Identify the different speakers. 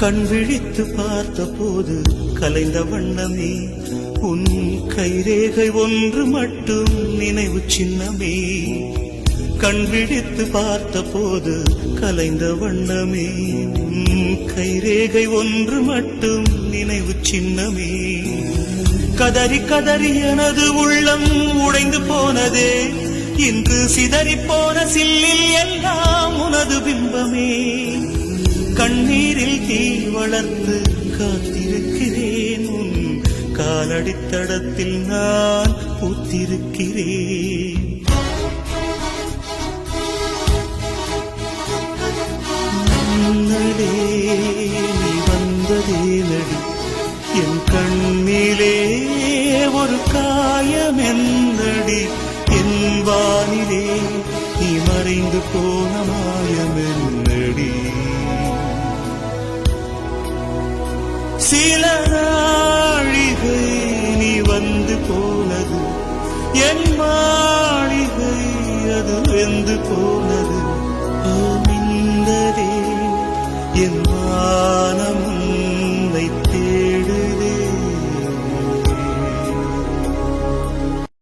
Speaker 1: கண் விழித்து பார்த்த போது கலைந்த வண்ணமே உன் கைரேகை ஒன்று மட்டும் நினைவு சின்னமே. கண் விழித்து பார்த்த போது கலைந்த வண்ணமே உன் கைரேகை ஒன்று மட்டும் நினைவு சின்னமே. கதறி கதறி எனது உள்ளம் உடைந்து போனதே, இன்று சிதறி போன சில்லில் எல்லாம் உனது பிம்பமே. கண்ணீரில் தீ வளர்த்து காத்திருக்கிறேன், உன் காலடித்தடத்தில் நான் பூத்திருக்கிறேன். நீ வந்ததே நடி என் கண்ணிலே ஒரு காயம் என்னடி, என் வானிலே நீ மறைந்து போன மாயம் என்னடி. சில நாழிகை நீ வந்து போனது, என் மாளிகை அது வெந்து போனது. ஓ மிந்ததே என்